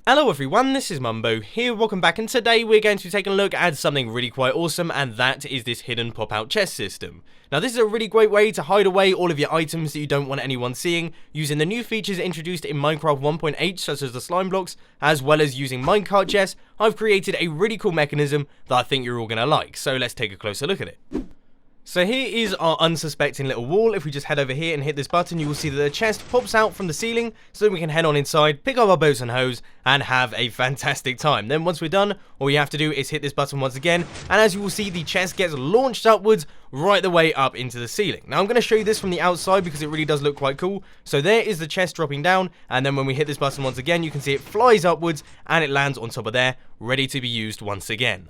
Hello everyone, this is Mumbo here, welcome back, and today we're going to be taking a look at something really quite awesome, and that is this hidden pop-out chest system. Now this is a really great way to hide away all of your items that you don't want anyone seeing, using the new features introduced in Minecraft 1.8 such as the slime blocks, as well as using minecart chests. I've created a really cool mechanism that I think you're all going to like, so let's take a closer look at it. So here is our unsuspecting little wall. If we just head over here and hit this button, you will see that the chest pops out from the ceiling, so we can head on inside, pick up our bows and hose, and have a fantastic time. Then once we're done, all you have to do is hit this button once again, and as you will see, the chest gets launched upwards right the way up into the ceiling. Now I'm going to show you this from the outside because it really does look quite cool. So there is the chest dropping down, and then when we hit this button once again, you can see it flies upwards, and it lands on top of there, ready to be used once again.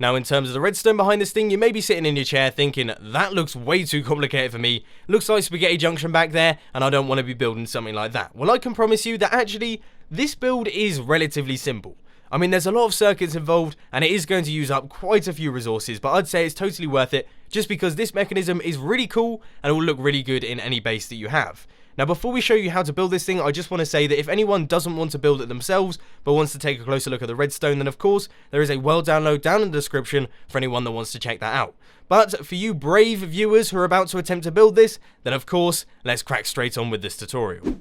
Now in terms of the redstone behind this thing, you may be sitting in your chair thinking, that looks way too complicated for me, looks like spaghetti junction back there, and I don't want to be building something like that. Well, I can promise you that actually, this build is relatively simple. I mean, there's a lot of circuits involved, and it is going to use up quite a few resources, but I'd say it's totally worth it, just because this mechanism is really cool, and it will look really good in any base that you have. Now before we show you how to build this thing, I just want to say that if anyone doesn't want to build it themselves, but wants to take a closer look at the redstone, then of course, there is a world download down in the description for anyone that wants to check that out. But for you brave viewers who are about to attempt to build this, then of course, let's crack straight on with this tutorial.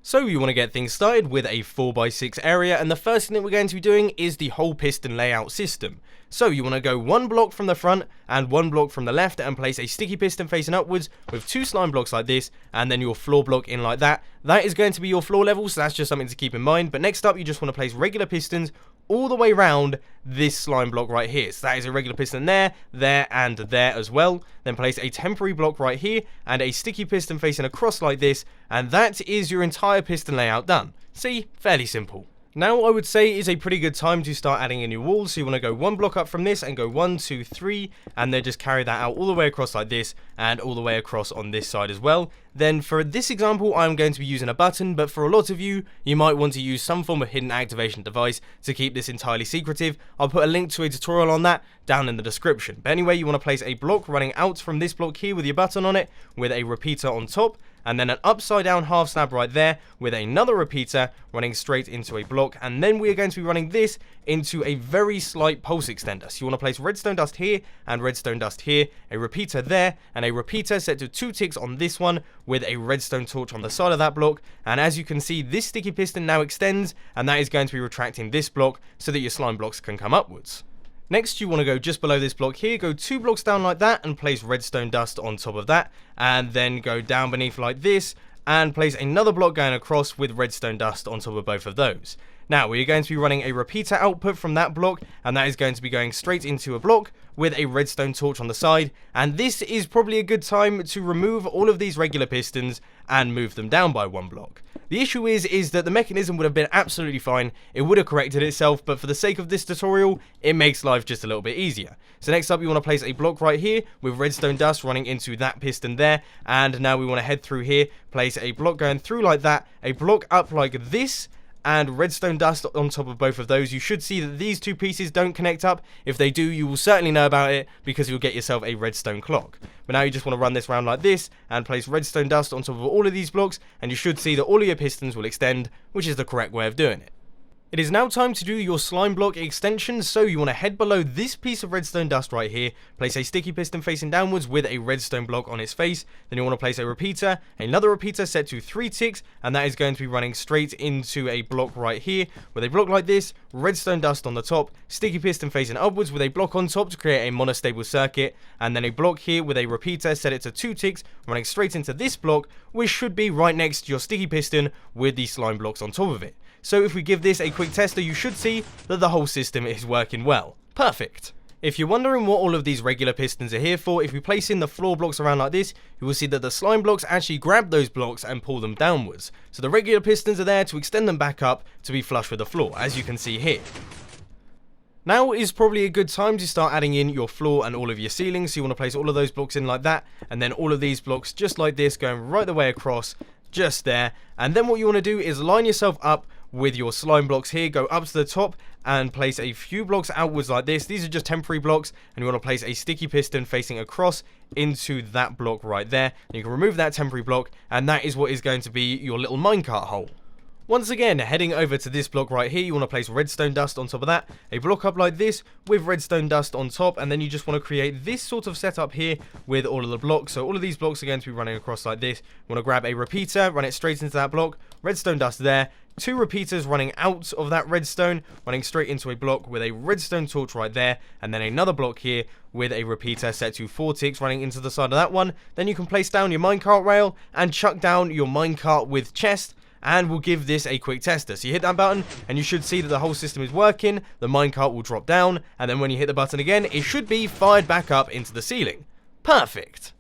So you want to get things started with a 4x6 area, and the first thing that we're going to be doing is the whole piston layout system. So you want to go one block from the front and one block from the left and place a sticky piston facing upwards with two slime blocks like this, and then your floor block in like that. That is going to be your floor level, so that's just something to keep in mind. But next up, you just want to place regular pistons all the way around this slime block right here. So that is a regular piston there, there, and there as well. Then place a temporary block right here and a sticky piston facing across like this, and that is your entire piston layout done. See, fairly simple. Now I would say is a pretty good time to start adding in your walls. So you want to go one block up from this and go 1, 2, 3, and then just carry that out all the way across like this, and all the way across on this side as well. Then for this example, I'm going to be using a button, but for a lot of you, you might want to use some form of hidden activation device to keep this entirely secretive. I'll put a link to a tutorial on that down in the description. But anyway, you want to place a block running out from this block here with your button on it, with a repeater on top, and then an upside down half slab right there with another repeater running straight into a block, and then we are going to be running this into a very slight pulse extender. So you want to place redstone dust here and redstone dust here, a repeater there, and a repeater set to 2 ticks on this one with a redstone torch on the side of that block. And as you can see, this sticky piston now extends, and that is going to be retracting this block so that your slime blocks can come upwards. Next, you want to go just below this block here, go 2 blocks down like that, and place redstone dust on top of that, and then go down beneath like this, and place another block going across with redstone dust on top of both of those. Now, we are going to be running a repeater output from that block, and that is going to be going straight into a block with a redstone torch on the side, and this is probably a good time to remove all of these regular pistons and move them down by 1 block. The issue is that the mechanism would have been absolutely fine, it would have corrected itself, but for the sake of this tutorial, it makes life just a little bit easier. So next up, you want to place a block right here with redstone dust running into that piston there, and now we want to head through here, place a block going through like that, a block up like this, and redstone dust on top of both of those. You should see that these two pieces don't connect up. If they do, you will certainly know about it because you'll get yourself a redstone clock. But now you just want to run this round like this and place redstone dust on top of all of these blocks, and you should see that all of your pistons will extend, which is the correct way of doing it. It is now time to do your slime block extension, so you want to head below this piece of redstone dust right here, place a sticky piston facing downwards with a redstone block on its face, then you want to place a repeater, another repeater set to 3 ticks, and that is going to be running straight into a block right here, with a block like this, redstone dust on the top, sticky piston facing upwards with a block on top to create a monostable circuit, and then a block here with a repeater, set it to 2 ticks, running straight into this block, which should be right next to your sticky piston with the slime blocks on top of it. So if we give this a quick tester, you should see that the whole system is working well. Perfect. If you're wondering what all of these regular pistons are here for, if we place in the floor blocks around like this, you will see that the slime blocks actually grab those blocks and pull them downwards. So the regular pistons are there to extend them back up to be flush with the floor, as you can see here. Now is probably a good time to start adding in your floor and all of your ceilings. So you want to place all of those blocks in like that, and then all of these blocks just like this going right the way across, just there. And then what you want to do is line yourself up with your slime blocks here, go up to the top and place a few blocks outwards like this. These are just temporary blocks, and you want to place a sticky piston facing across into that block right there. And you can remove that temporary block, and that is what is going to be your little minecart hole. Once again, heading over to this block right here, you want to place redstone dust on top of that, a block up like this with redstone dust on top, and then you just want to create this sort of setup here with all of the blocks. So all of these blocks are going to be running across like this. You want to grab a repeater, run it straight into that block, redstone dust there, 2 repeaters running out of that redstone, running straight into a block with a redstone torch right there, and then another block here with a repeater set to 4 ticks running into the side of that one. Then you can place down your minecart rail and chuck down your minecart with chest, and we'll give this a quick tester. So you hit that button and you should see that the whole system is working, the minecart will drop down, and then when you hit the button again, it should be fired back up into the ceiling. Perfect!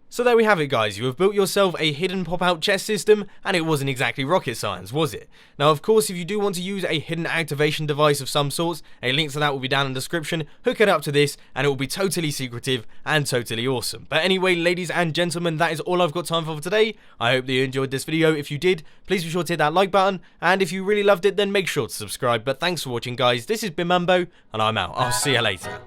So there we have it, guys. You have built yourself a hidden pop-out chest system, and it wasn't exactly rocket science, was it? Now, of course, if you do want to use a hidden activation device of some sort, a link to that will be down in the description. Hook it up to this, and it will be totally secretive and totally awesome. But anyway, ladies and gentlemen, that is all I've got time for today. I hope that you enjoyed this video. If you did, please be sure to hit that like button, and if you really loved it, then make sure to subscribe. But thanks for watching, guys. This has been Mambo, and I'm out. I'll see you later.